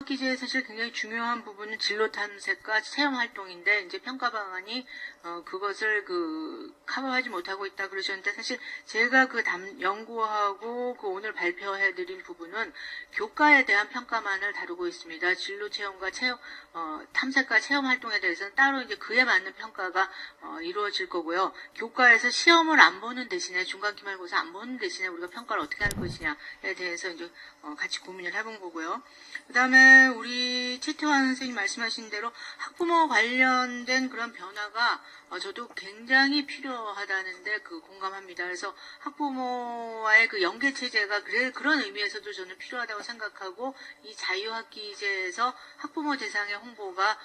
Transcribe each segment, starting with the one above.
기재에 사실 굉장히 중요한 부분은 진로 탐색과 체험 활동인데 이제 평가 방안이 그것을 커버하지 못하고 있다 그러셨는데 사실 제가 연구하고 오늘 발표해드린 부분은 교과에 대한 평가만을 다루고 있습니다. 진로 체험과 탐색과 체험 활동에 대해서는 따로 이제 그에 맞는 평가가 이루어질 거고요. 교과에서 시험을 안 보는 대신에 중간 기말고사 안 보는 대신에 우리가 평가를 어떻게 할 것이냐에 대해서 이제 같이 고민을 해본 거고요. 그다음에 우리 최태환 선생님 말씀하신 대로 학부모 관련된 그런 변화가 저도 굉장히 필요하다는데 공감합니다. 그래서 학부모와의 연계 체제가 그런 의미에서도 저는 필요하다고 생각하고 이 자유학기제에서 학부모 대상의 홍보가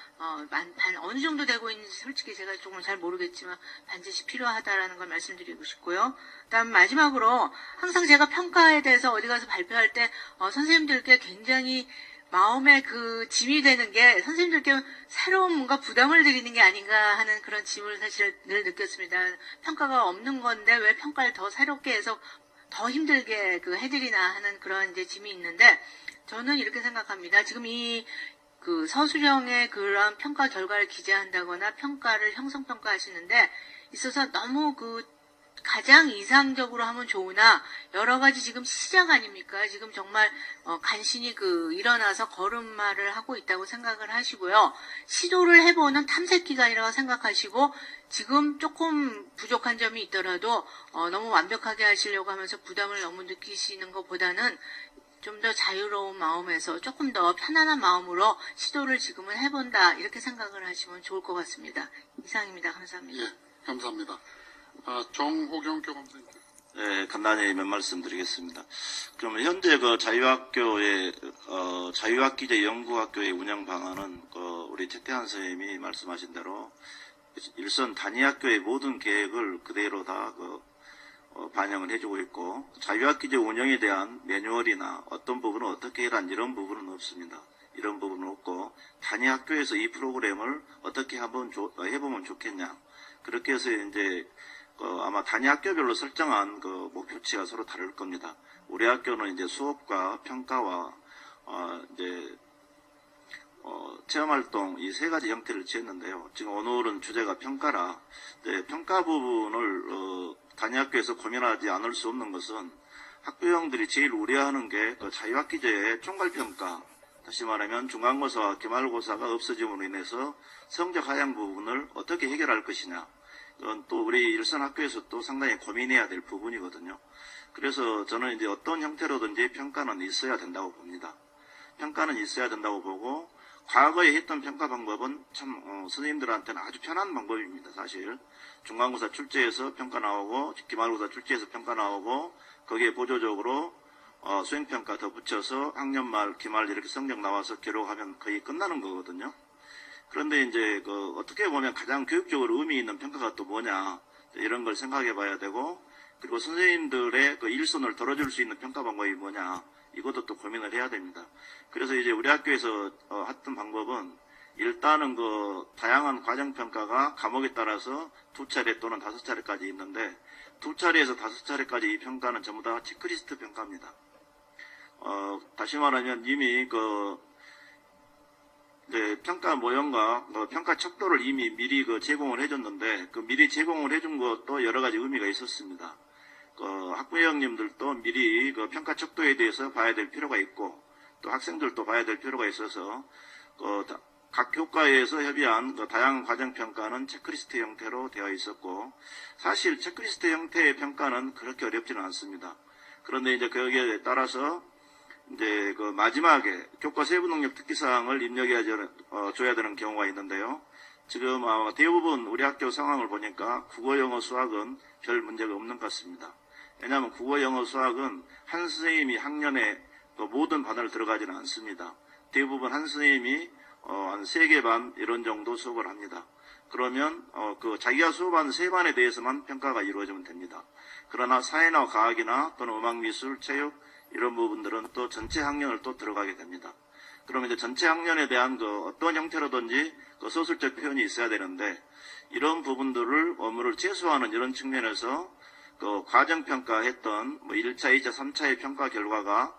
어느 정도 되고 있는지 솔직히 제가 조금 잘 모르겠지만 반드시 필요하다라는 걸 말씀드리고 싶고요. 그다음 마지막으로 항상 제가 평가에 대해서 어디 가서 발표할 때 선생님들께 굉장히 마음에 짐이 되는 게 선생님들께 새로운 뭔가 부담을 드리는 게 아닌가 하는 그런 짐을 사실 늘 느꼈습니다. 평가가 없는 건데 왜 평가를 더 새롭게 해서 더 힘들게 해드리나 하는 그런 이제 짐이 있는데 저는 이렇게 생각합니다. 지금 서술형의 그런 평가 결과를 기재한다거나 평가를 형성평가하시는데 있어서 너무 가장 이상적으로 하면 좋으나 여러 가지 지금 시작 아닙니까? 지금 정말 간신히 일어나서 걸음마를 하고 있다고 생각을 하시고요. 시도를 해보는 탐색 기간이라고 생각하시고 지금 조금 부족한 점이 있더라도 너무 완벽하게 하시려고 하면서 부담을 너무 느끼시는 것보다는 좀 더 자유로운 마음에서 조금 더 편안한 마음으로 시도를 지금은 해본다 이렇게 생각을 하시면 좋을 것 같습니다. 이상입니다. 감사합니다. 예, 감사합니다. 정호경 교감선생님. 네, 간단히 몇 말씀 드리겠습니다. 그러면 현재 자유학기제 연구학교의 운영 방안은 우리 최태환 선생님이 말씀하신 대로 일선 단위학교의 모든 계획을 그대로 다 반영을 해주고 있고 자유학기제 운영에 대한 매뉴얼이나 어떤 부분은 어떻게 해란 이런 부분은 없습니다. 이런 부분은 없고 단위학교에서 이 프로그램을 어떻게 한번 해보면 좋겠냐 그렇게 해서 이제 아마 단위학교별로 설정한 목표치가 서로 다를 겁니다. 우리 학교는 이제 수업과 평가와 이제 체험활동 이 세 가지 형태를 취했는데요. 지금 오늘은 주제가 평가라. 평가 부분을 단위학교에서 고민하지 않을 수 없는 것은 학부형들이 제일 우려하는 게 자유학기제의 총괄평가. 다시 말하면 중간고사와 기말고사가 없어짐으로 인해서 성적 하향 부분을 어떻게 해결할 것이냐. 이건 또 우리 일선 학교에서 또 상당히 고민해야 될 부분이거든요. 그래서 저는 이제 어떤 형태로든지 평가는 있어야 된다고 봅니다. 평가는 있어야 된다고 보고 과거에 했던 평가 방법은 참 선생님들한테는 아주 편한 방법입니다. 사실 중간고사 출제에서 평가 나오고 기말고사 출제에서 평가 나오고 거기에 보조적으로 수행평가 더 붙여서 학년 말 기말 이렇게 성적 나와서 기록하면 거의 끝나는 거거든요. 그런데 이제 어떻게 보면 가장 교육적으로 의미 있는 평가가 또 뭐냐 이런 걸 생각해 봐야 되고 그리고 선생님들의 일손을 덜어줄 수 있는 평가 방법이 뭐냐 이것도 또 고민을 해야 됩니다. 그래서 이제 우리 학교에서 했던 방법은 일단은 다양한 과정평가가 과목에 따라서 2차례 또는 5차례까지 있는데 2차례에서 5차례까지 이 평가는 전부 다 체크리스트 평가입니다. 다시 말하면 이미 평가 모형과 평가 척도를 이미 미리 제공을 해줬는데 미리 제공을 해준 것도 여러 가지 의미가 있었습니다. 학부형님들도 미리 평가 척도에 대해서 봐야 될 필요가 있고 또 학생들도 봐야 될 필요가 있어서 각 교과에서 협의한 다양한 과정평가는 체크리스트 형태로 되어 있었고 사실 체크리스트 형태의 평가는 그렇게 어렵지는 않습니다. 그런데 이제 거기에 따라서 이제 마지막에 교과 세부 능력 특기사항을 입력해줘야 되는 경우가 있는데요. 지금 대부분 우리 학교 상황을 보니까 국어, 영어, 수학은 별 문제가 없는 것 같습니다. 왜냐하면 국어, 영어, 수학은 한 선생님이 학년에 모든 반을 들어가지는 않습니다. 대부분 한 선생님이 한 3개 반 이런 정도 수업을 합니다. 그러면 자기가 수업한 3반에 대해서만 평가가 이루어지면 됩니다. 그러나 사회나 과학이나 또는 음악미술, 체육 이런 부분들은 또 전체 학년을 또 들어가게 됩니다. 그러면 이제 전체 학년에 대한 어떤 형태로든지 서술적 표현이 있어야 되는데 이런 부분들을 업무를 최소화하는 이런 측면에서 과정평가했던 1차, 2차, 3차의 평가 결과가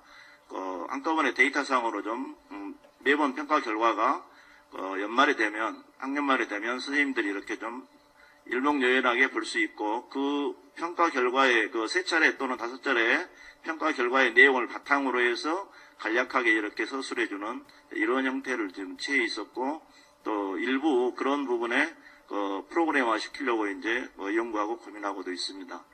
한꺼번에 데이터상으로 좀 매번 평가 결과가 연말이 되면 학년말이 되면 선생님들이 이렇게 좀 일목요연하게 볼 수 있고 그 평가 결과의 그 3차례 또는 5차례 평가 결과의 내용을 바탕으로 해서 간략하게 이렇게 서술해주는 이런 형태를 지금 취해 있었고 또 일부 그런 부분에 프로그램화 시키려고 이제 연구하고 고민하고도 있습니다.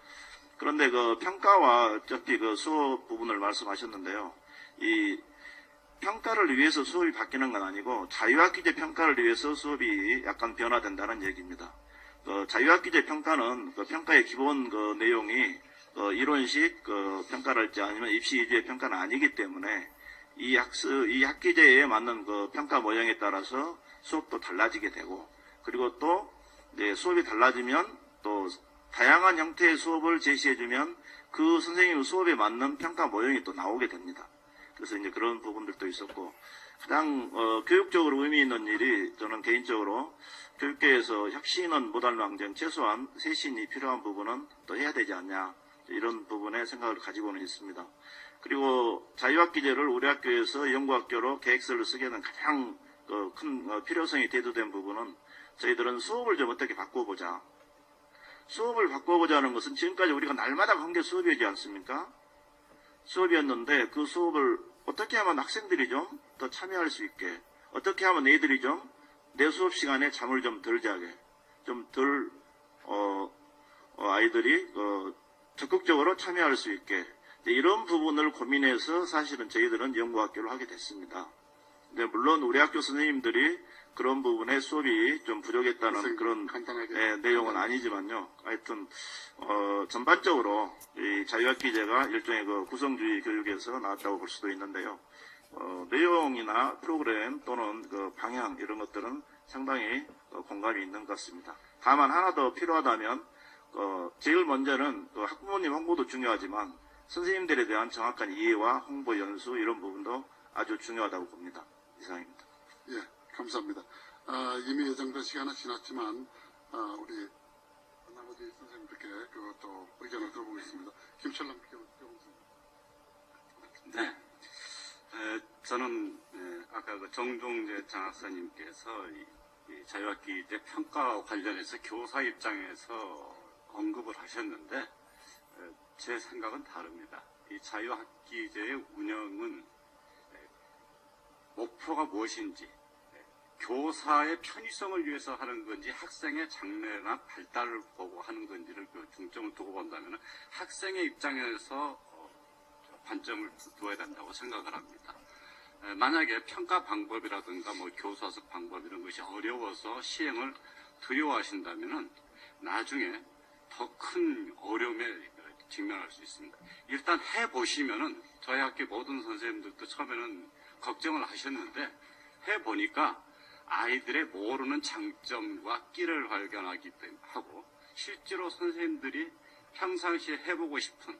그런데 그 평가와 어차피 그 수업 부분을 말씀하셨는데요. 이 평가를 위해서 수업이 바뀌는 건 아니고 자유학기제 평가를 위해서 수업이 약간 변화된다는 얘기입니다. 자유학기제 평가는 그 평가의 기본 그 내용이 이론식 평가랄지 아니면 입시 위주의 평가는 아니기 때문에 이 학기제에 맞는 그 평가 모양에 따라서 수업도 달라지게 되고 그리고 또 이제 수업이 달라지면 또 다양한 형태의 수업을 제시해주면 그 선생님 수업에 맞는 평가 모형이 또 나오게 됩니다. 그래서 이제 그런 부분들도 있었고 가장 교육적으로 의미 있는 일이 저는 개인적으로 교육계에서 혁신은 못할 망정 최소한 쇄신이 필요한 부분은 또 해야 되지 않냐 이런 부분에 생각을 가지고는 있습니다. 그리고 자유학기제를 우리 학교에서 연구학교로 계획서를 쓰기에는 가장 큰 필요성이 대두된 부분은 저희들은 수업을 좀 어떻게 바꿔보자. 수업을 바꿔보자는 것은 지금까지 우리가 날마다 한 게 수업이지 않습니까? 수업이었는데 그 수업을 어떻게 하면 학생들이 좀 더 참여할 수 있게 어떻게 하면 애들이 좀 내 수업 시간에 잠을 좀 덜 자게 좀 덜 아이들이 적극적으로 참여할 수 있게 이런 부분을 고민해서 사실은 저희들은 연구학교를 하게 됐습니다. 근데 물론 우리 학교 선생님들이 그런 부분에 수업이 좀 부족했다는 그런 내용은 아니지만요. 하여튼 전반적으로 이 자유학기제가 일종의 그 구성주의 교육에서 나왔다고 볼 수도 있는데요. 내용이나 프로그램 또는 그 방향 이런 것들은 상당히 공감이 있는 것 같습니다. 다만 하나 더 필요하다면 제일 먼저는 학부모님 홍보도 중요하지만 선생님들에 대한 정확한 이해와 홍보 연수 이런 부분도 아주 중요하다고 봅니다. 이상입니다. 예, 감사합니다. 이미 예정된 시간은 지났지만 우리 나머지 선생님들께 그것도 의견을 들어보겠습니다. 김철남 교수님. 네. 저는 아까 그 정종재 장학사님께서 이 자유학기제 평가와 관련해서 교사 입장에서 언급을 하셨는데 제 생각은 다릅니다. 이 자유학기제의 운영은 목표가 무엇인지 교사의 편의성을 위해서 하는 건지 학생의 장래나 발달을 보고 하는 건지를 중점을 두고 본다면 학생의 입장에서 관점을 두어야 된다고 생각을 합니다. 만약에 평가 방법이라든가 뭐 교사석 방법 이런 것이 어려워서 시행을 두려워하신다면 나중에 더 큰 어려움에 직면할 수 있습니다. 일단 해보시면은 저희 학교 모든 선생님들도 처음에는 걱정을 하셨는데 해보니까 아이들의 모르는 장점과 끼를 발견하기 때문에 하고 실제로 선생님들이 평상시에 해보고 싶은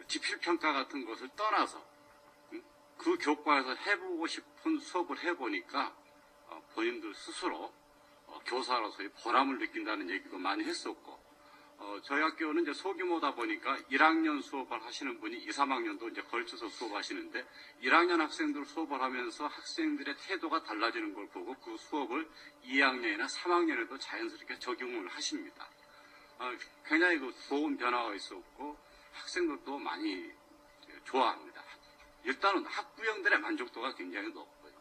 지필평가 같은 것을 떠나서 그 교과에서 해보고 싶은 수업을 해보니까 본인들 스스로 교사로서의 보람을 느낀다는 얘기도 많이 했었고 저희 학교는 이제 소규모다 보니까 1학년 수업을 하시는 분이 2, 3학년도 이제 걸쳐서 수업하시는데 1학년 학생들 수업을 하면서 학생들의 태도가 달라지는 걸 보고 그 수업을 2학년이나 3학년에도 자연스럽게 적용을 하십니다. 굉장히 그 좋은 변화가 있었고 학생들도 많이 좋아합니다. 일단은 학부형들의 만족도가 굉장히 높고요.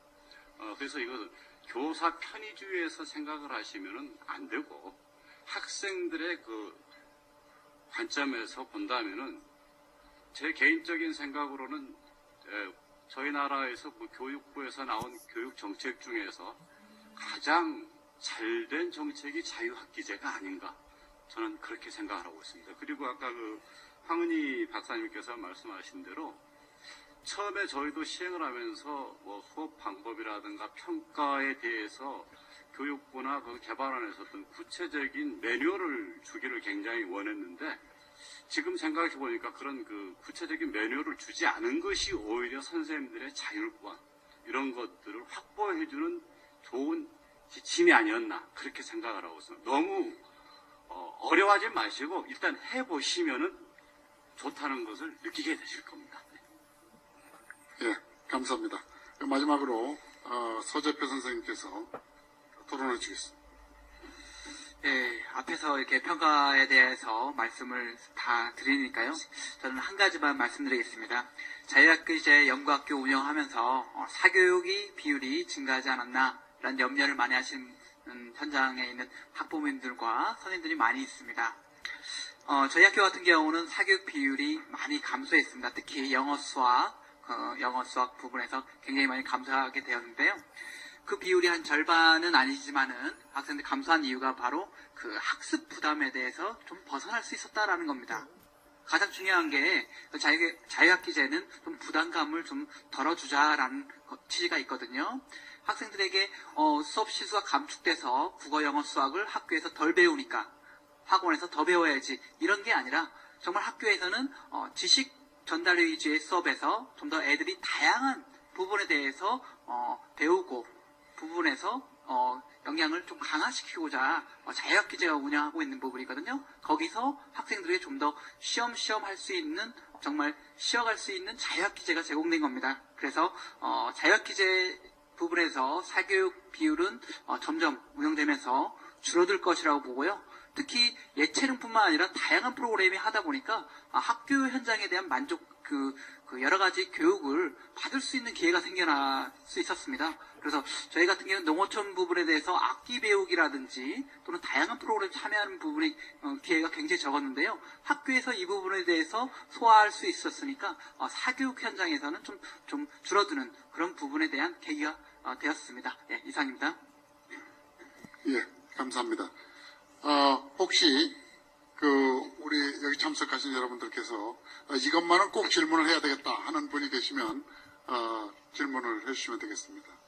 그래서 이것은 교사 편의주의에서 생각을 하시면은 안 되고 학생들의 그 관점에서 본다면은 제 개인적인 생각으로는 저희 나라에서 그 교육부에서 나온 교육 정책 중에서 가장 잘된 정책이 자유학기제가 아닌가 저는 그렇게 생각을 하고 있습니다. 그리고 아까 그 황은희 박사님께서 말씀하신 대로 처음에 저희도 시행을 하면서 뭐 수업 방법이라든가 평가에 대해서 교육부나 그 개발원에서 어떤 구체적인 매뉴얼을 주기를 굉장히 원했는데 지금 생각해 보니까 그런 그 구체적인 매뉴얼을 주지 않은 것이 오히려 선생님들의 자율권 이런 것들을 확보해주는 좋은 지침이 아니었나 그렇게 생각을 하고 있습니다. 너무 어려워하지 마시고 일단 해보시면은 좋다는 것을 느끼게 되실 겁니다. 예, 감사합니다. 마지막으로 서재표 선생님께서 토론해 주겠습니다. 예, 앞에서 이렇게 평가에 대해서 말씀을 다 드리니까요. 저는 한 가지만 말씀드리겠습니다. 자유학교제 연구학교 운영하면서 사교육이 비율이 증가하지 않았나라는 염려를 많이 하시는 현장에 있는 학부모님들과 선생님들이 많이 있습니다. 저희 학교 같은 경우는 사교육 비율이 많이 감소했습니다. 특히 영어 수학 부분에서 굉장히 많이 감소하게 되었는데요. 그 비율이 한 절반은 아니지만은 학생들 감소한 이유가 바로 그 학습 부담에 대해서 좀 벗어날 수 있었다라는 겁니다. 가장 중요한 게 자유학기제는 좀 부담감을 좀 덜어주자라는 취지가 있거든요. 학생들에게 수업 실수가 감축돼서 국어, 영어, 수학을 학교에서 덜 배우니까 학원에서 더 배워야지 이런 게 아니라 정말 학교에서는 지식 전달 위주의 수업에서 좀 더 애들이 다양한 부분에 대해서 배우고 부분에서 영향을 좀 강화시키고자 자유학기제가 운영하고 있는 부분이거든요. 거기서 학생들에게 좀 더 쉬엄쉬엄 할 수 있는 정말 쉬어갈 수 있는 자유학기제가 제공된 겁니다. 그래서 자유학기제 부분에서 사교육 비율은 점점 운영되면서 줄어들 것이라고 보고요. 특히 예체능뿐만 아니라 다양한 프로그램이 하다 보니까 학교 현장에 대한 그 여러 가지 교육을 받을 수 있는 기회가 생겨날 수 있었습니다. 그래서 저희 같은 경우는 농어촌 부분에 대해서 악기 배우기라든지 또는 다양한 프로그램 참여하는 부분이 기회가 굉장히 적었는데요. 학교에서 이 부분에 대해서 소화할 수 있었으니까 사교육 현장에서는 좀 줄어드는 그런 부분에 대한 계기가 되었습니다. 예, 이상입니다. 예, 감사합니다. 혹시 우리 여기 참석하신 여러분들께서 이것만은 꼭 질문을 해야 되겠다 하는 분이 계시면 질문을 해주시면 되겠습니다.